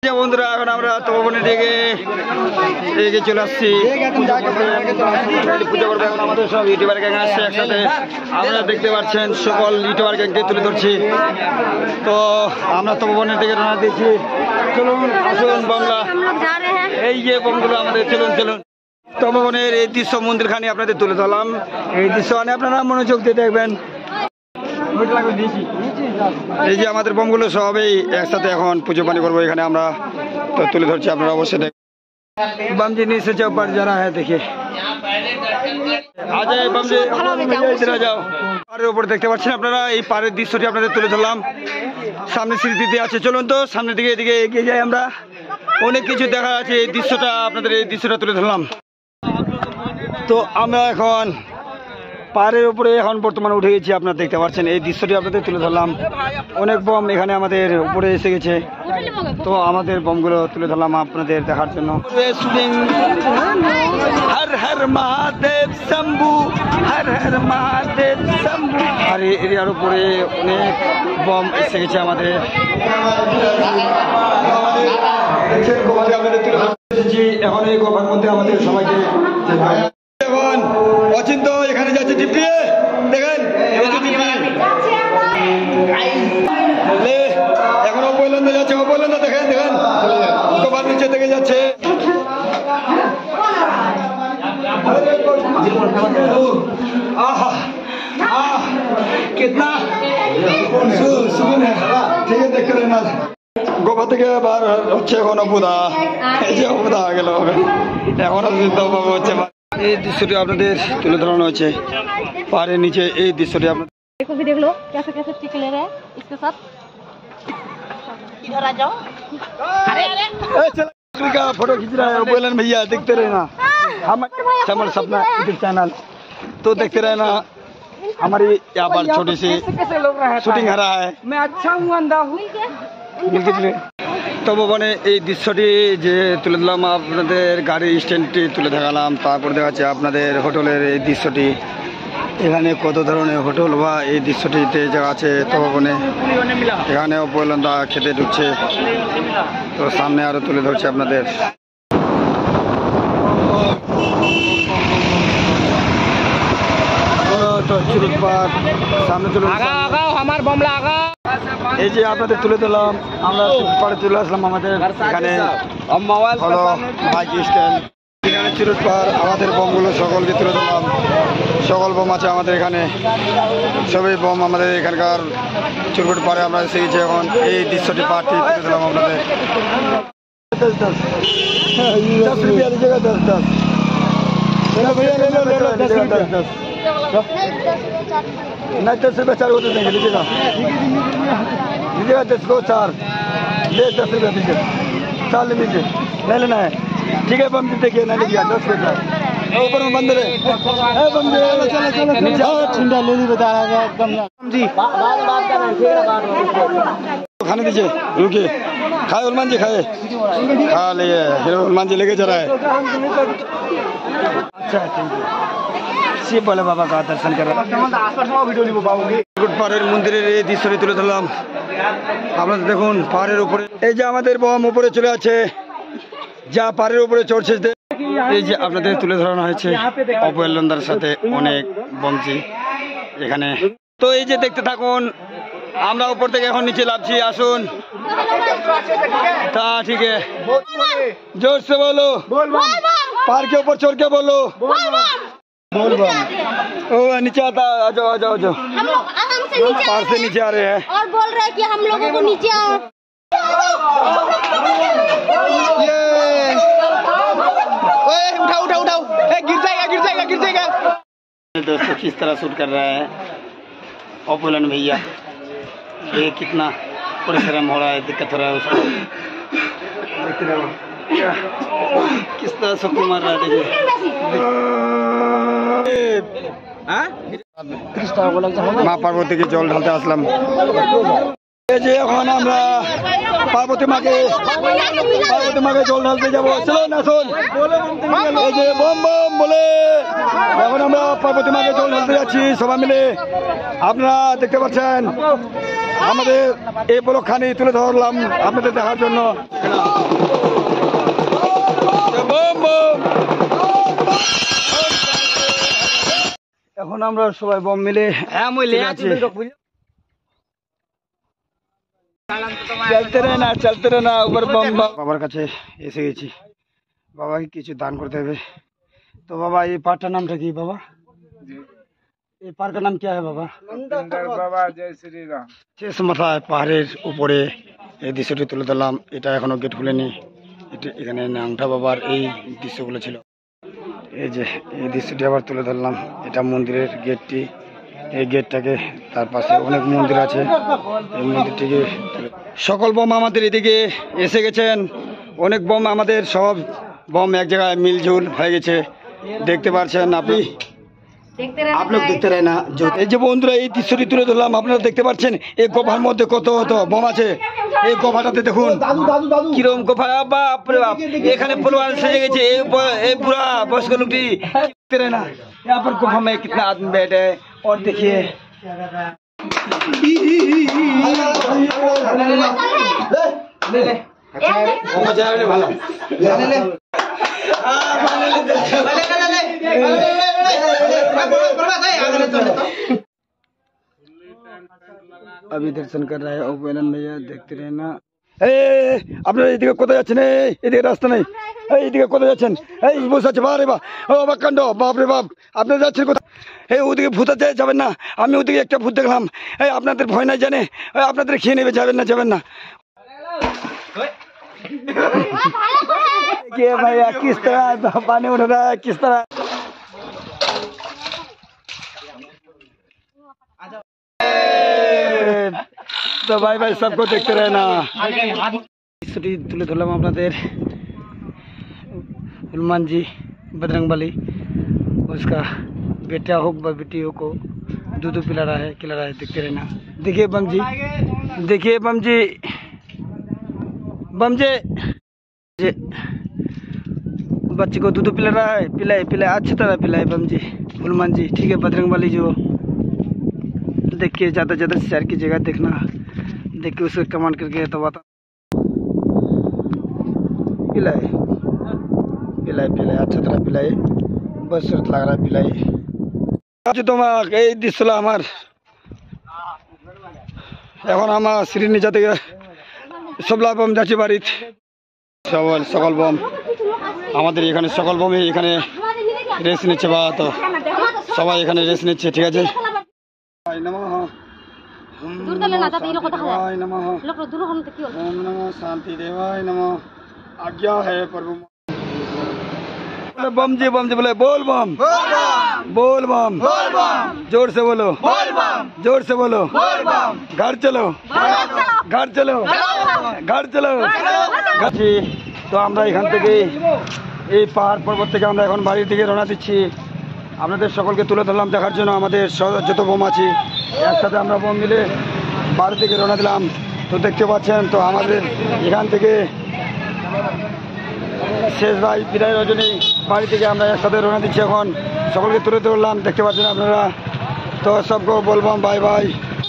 বন্ধুরা এখন আমরা তপবনের দিকে এগিয়ে চলে আসছি পুজো করবো। এখন আমাদের সব ইউটিউবার গ্যাং আসছে একসাথে, আপনারা দেখতে পাচ্ছেন সকল ইউটিউবার গ্যাংকে তুলে ধরছি। তো আমরা তপবনের দিকে রওনা দিয়েছি। চলুন আসুন বাংলা, এই যে বমগুলো আমাদের, চলুন চলুন। তপবনের এই দৃশ্য মন্দিরখানি আপনাদের তুলে ধরলাম। এই দৃশ্য আপনারা মনোযোগ দিয়ে দেখবেন। এই যে আমাদের বমগুলো সবই একসাথে এখন পুজো পানি করবো এখানে আমরা তো তুলে ধরছি, আপনারা অবশ্যই দেখবেন। बम जी नीचे चौपर जरा है देखिए, आ जाए बम जी, इधर आ जाओ। পাহাড়ের উপর দেখতে পাচ্ছেন আপনারা, এই পাহাড়ের দৃশ্যটি আপনাদের তুলে ধরলাম। সামনে স্মৃতিতে আছে, চলুন তো সামনের দিকে এদিকে এগিয়ে যাই আমরা। অনেক কিছু দেখা আছে, এই দৃশ্যটা আপনাদের এই দৃশ্যটা তুলে ধরলাম। তো আমরা এখন পাহাড়ের উপরে এখন বর্তমানে উঠে গেছি, আপনারা দেখতে পাচ্ছেন এই দৃশ্যটি আপনাদের তুলে ধরলাম। অনেক বম এখানে আমাদের উপরে এসে গেছে, তো আমাদের বমগুলো তুলে ধরলাম আপনাদের দেখার জন্য। হর হর মহাদেব শম্ভু, হর হর মহাদেব শম্ভু। আর এই এরিয়ার উপরে অনেক বম এসে গেছে আমাদের। এখন এই গোফার মধ্যে আমাদের সবাইকে এখন অচিন্ত এখানে যাচ্ছে টিপিয়ে দেখেন, এখন অপৈলন্দ যাচ্ছে, অপৈলন্দ দেখেন দেখেন গোফার নিচে থেকে যাচ্ছে। कितना सुकून है, ठीक है देख रहे ना। গোফা থেকে বার হচ্ছে এখন অপুদা, এই যে অপুদা গেল এখন হচ্ছে। এই দৃশ্যটি আপনাদের তুলে ধরানো হয়েছে পাহাড়ের নিচে। এই দৃশ্যটি আপনাদের देख लो कैसे कैसे टिक ले रहे हैं इसके साथ। इधर आ जाओ। अरे का फोटो खींच रहा है बोलन भैया, देखते रहे ना हमारे सपना यूट्यूब चैनल, तो देखते रहे ना। हमारी यहाँ पर छोटी सी শুটিং হারা है। मैं अच्छा हूँ अंधा हूँ। তপবনে এই দৃশ্যটি যে তুলে দিলাম আপনাদের, গাড়ির স্ট্যান্ডটি তুলে দেখালাম, তারপর দেখাচ্ছে আপনাদের হোটেলের এই দৃশ্যটি। এখানে কত ধরনের হোটেল বা এই দৃশ্যটিতে যা আছে তপবনে, এখানেও পয়লন্দা খেতে ঢুকছে, তো সামনে আরো তুলে ধরছে আপনাদের। সামনে চলে আমার বমলা আগা। এই যে আপনাদের তুলে দিলাম, আমরা পাড়ে চলে আসলাম আমাদের এখানে হলো বাইক স্ট্যান্ড, এখানে চিরুট পাহাড়। আমাদের বমগুলো সকলকে তুলে দিলাম, সকল বম আছে আমাদের এখানে, সবই বম আমাদের এখানকার চিরকুট পাহাড়ে আমরা এসে গেছি। এখন এই দৃশ্যটি পাহাড়টি তুলে দিলাম আপনাদের। 10 रुपया लीजिएगा, 10 नहीं 10 रुपया 4 को दे देंगे, लीजिएगा लीजिएगा 10 को 4 ले, 10 रुपया दीजिए, 4 ले लीजिए, नहीं लेना है ठीक है। बम देखिए नहीं लीजिए, 10 रुपया ऊपर में बंद रहे ठंडा ले ली बता रहा एकदम जी। खाने दीजिए, रुकिए, खाए उलमान जी, खाए खा लिए, उलमान जी लेके जा रहा है। अच्छा শিব বলে বাবা का दर्शन कर পাহাড়ের মন্দিরের এই দৃশ্যটি তুলে ধরলাম আপনাদের। দেখুন পাহাড়ের উপরে এই যে আমাদের বম উপরে চলে আছে, যা পাহাড়ের উপরে চড়ছে, এই যে আপনাদের তুলে ধরানো হয়েছে অপয়লন্দার সাথে অনেক বমজি এখানে। তো এই যে দেখতে থাকুন, আমরা উপর থেকে এখন নিচে লাভছি, আসুন। তা ঠিক है, जोर से बोलो, पहाड़ के ऊपर चढ़ के बोलो बोल बम। ओ नीचे आता, आ जाओ आ जाओ आ जाओ। हम लोग आराम से नीचे पहाड़ से नीचे आ रहे हैं और बोल रहे हैं कि हम लोगों को नीचे आओ। ये ओए उठाओ उठाओ उठाओ, गिर जाएगा गिर जाएगा गिर जाएगा। दोस्तों किस तरह शूट कर रहा है अपुलन भैया, ये कितना परिश्रम हो रहा है, दिक्कत हो रहा है उसको, देखते रहो किस तरह सबको मार रहा है। देखिए মা পার্বতীকে জল ঢালতে আসলাম। এই যে এখন আমরা পার্বতী মাকে জল ঢালতে যাবো, চলুন আসুন। এই যে বম বম বলে এখন আমরা পার্বতী মাকে জল ঢালতে যাচ্ছি সবাই মিলে, আপনারা দেখতে পাচ্ছেন। আমাদের এই উপলক্ষখানি তুলে ধরলাম আপনাদের দেখার জন্য। এখন আমরা সবাই বম মিলে চলতে রে না উপর বম। বাবার কাছে এসে গেছি, বাবাকে কিছু দান করতে হবে। তো বাবা এই পার্কটার নামটা কি বাবা? এই পার্কের নাম क्या है বাবা? বাবা জয় শ্রীরাম। শেষ মাথায় পাহাড়ের উপরে এই দৃশ্যটি তুলে ধরলাম। এটা এখনো গেট খুলেনি। এখানে নাংটা বাবার এই দৃশ্যগুলো ছিল। এই যে এই দৃশ্যটি আবার তুলে ধরলাম। এটা মন্দিরের গেটটি। এই গেটটাকে তার পাশে অনেক মন্দির আছে। এই মন্দিরটিকে সকল বম আমাদের এদিকে এসে গেছেন। অনেক বম আমাদের সব বম এক জায়গায় মিলঝুল হয়ে গেছে। দেখতে পাচ্ছেন আপনি, আপনার দেখতে রায় না। এই যে বন্ধুরা এই দৃশ্যটি তুলে ধরলাম, আপনারা দেখতে পাচ্ছেন এই গোফার মধ্যে কত কত বম আছে। এই গোফাটাতে দেখুন কিরকম গোফা, বাপ রে বাপ। এখানে পলোয়ান সেজে গেছে। এই বুড়া বয়স্ক লোকটি দেখতে রায় না। यहाँ पर गुफा में कितना आदमी बैठे हैं और देखिए अभी दर्शन कर रहा है ओपन भैया, देखते रहना। আপনারা এদিকে কোথায় যাচ্ছেন? এদিকে রাস্তা নেই। এইদিকে কোথায় যাচ্ছেন? এই বসে আছে বারে বা কাণ্ড, বাপ রে বাপ। আপনারা যাচ্ছেন কোথায়? ওদিকে ভূত আছে, যাবেন না। আমি ওদিকে একটা ভূত দেখলাম। আপনাদের ভয় নাই জানে, আপনাদের খেয়ে নেবে। যাবেন না, যাবেন না। भैया किस तरह पानी उठ रहा है, किस तरह। तो भाई भाई सबको देखते रहना। ছুটি তুলে ধরলাম আপনাদের। हनुमान जी बजरंगबली उसका बेटा हो व बेटियों को दूध पिला रहा है, देखते रहना। देखिए बम जी, देखिए बम जी, बम जी बच्चे को दूध पिला रहा है। पिलाए पिलाए अच्छी तरह पिलाए बम जी, हनुमान जी। ठीक है बजरंगबली जो देखिए ज़्यादा ज़्यादा शेयर की जगह देखना, देख के उसे कमेंट करके तो बता। पिलाए पिलाए पिलाए अच्छा तरह पिलाए, बस सूरत लग रहा है पिलाए। তোমার এই দৃশ্যটা আমার এখন আমার সিঁড়ি যাতে সবলা বম যাচ্ছে বাড়িতে। সকল বম আমাদের এখানে, সকল বমই এখানে রেস নিচ্ছে বা তো সবাই এখানে রেস নিচ্ছে। ঠিক আছে शांति देवाय नमः। आज्ञा है प्रभु। बम जी बोले बोल बम, बोल बम, जोर से बोलो, जोर से बोलो। घर चलो, घर चलो, घर चलो। তো আমরা এখান থেকে এই পাহাড় পর্বত থেকে আমরা এখন বাড়ির দিকে রওনা দিচ্ছি। আপনাদের সকলকে তুলে ধরলাম দেখার জন্য। আমাদের যত বোম আছে একসাথে আমরা বোম মিলে বাড়ি থেকে রওনা দিলাম। তো দেখতে পাচ্ছেন তো আমাদের এখান থেকে শেষ ভাই বিদায় রজনী বাড়ি থেকে আমরা একসাথে রওনা দিচ্ছি। এখন সকলকে তুলে ধরলাম, দেখতে পাচ্ছেন আপনারা। তো সবকে বলবাম বাই বাই।